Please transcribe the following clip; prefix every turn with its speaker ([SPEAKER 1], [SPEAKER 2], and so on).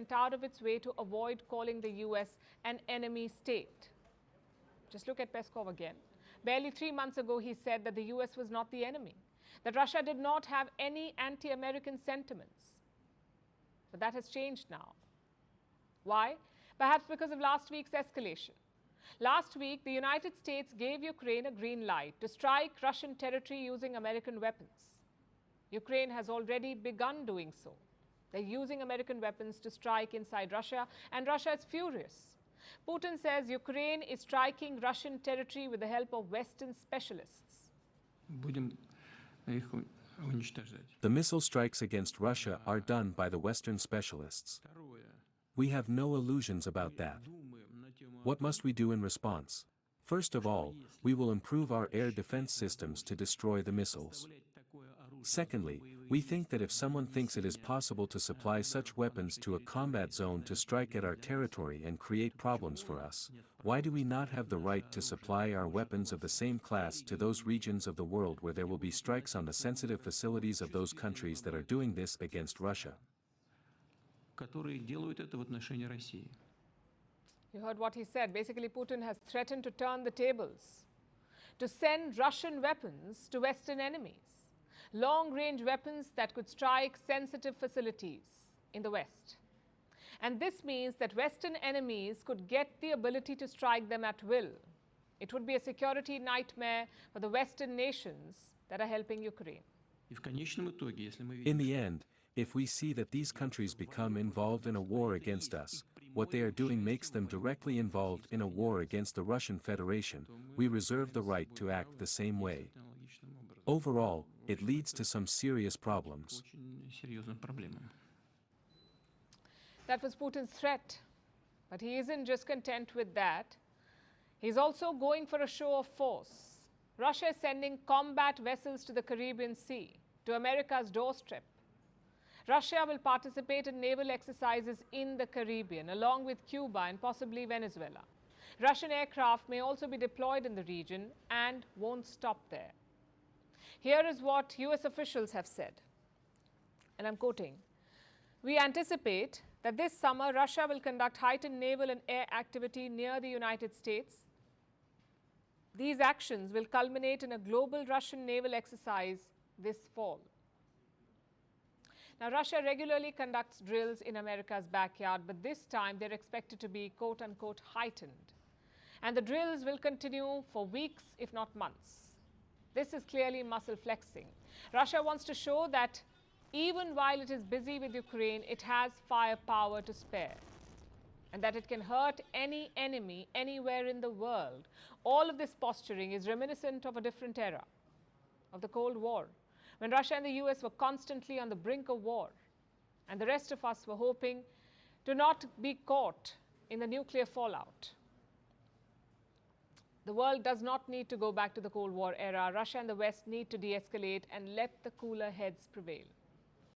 [SPEAKER 1] went out of its way to avoid calling the US an enemy state. Just look at Peskov again. Barely 3 months ago, he said that the US was not the enemy, that Russia did not have any anti-American sentiments. But that has changed now. Why? Perhaps because of last week's escalation. Last week, the United States gave Ukraine a green light to strike Russian territory using American weapons. Ukraine has already begun doing so. They're using American weapons to strike inside Russia, and Russia is furious. Putin says Ukraine is striking Russian territory with the help of Western specialists.
[SPEAKER 2] The
[SPEAKER 3] missile strikes against Russia are done by the Western specialists. We have no illusions about that. What must we do in response? First of all, we will improve our air defense systems to destroy the missiles. Secondly, we think that if someone thinks it is possible to supply such weapons to a combat zone to strike at our territory and create problems for us, why do we not have the right to supply our weapons of the same class to those regions of the world where there will be strikes on the sensitive facilities of those countries that are doing this against Russia?
[SPEAKER 1] You heard what he said. Basically, Putin has threatened to turn the tables, to send Russian weapons to Western enemies. Long-range weapons that could strike sensitive facilities in the West. And this means that Western enemies could get the ability to strike them at will. It would be a security nightmare for the Western nations that are helping Ukraine.
[SPEAKER 3] In the end, if we see that these countries become involved in a war against us, what they are doing makes them directly involved in a war against the Russian Federation, we reserve the right to act the same way. Overall, it leads to some serious problems.
[SPEAKER 1] That was Putin's threat. But he isn't just content with that. He's also going for a show of force. Russia is sending combat vessels to the Caribbean Sea, to America's doorstep. Russia will participate in naval exercises in the Caribbean, along with Cuba and possibly Venezuela. Russian aircraft may also be deployed in the region and won't stop there. Here is what US officials have said, and I'm quoting, "We anticipate that this summer Russia will conduct heightened naval and air activity near the United States. These actions will culminate in a global Russian naval exercise this fall." Now, Russia regularly conducts drills in America's backyard, but this time they're expected to be quote-unquote heightened. And the drills will continue for weeks, if not months. This is clearly muscle flexing. Russia wants to show that even while it is busy with Ukraine, it has firepower to spare, and that it can hurt any enemy anywhere in the world. All of this posturing is reminiscent of a different era, of the Cold War, when Russia and the US were constantly on the brink of war, and the rest of us were hoping to not be caught in the nuclear fallout. The world does not need to go back to the Cold War era. Russia and the West need to de-escalate and let the cooler heads prevail.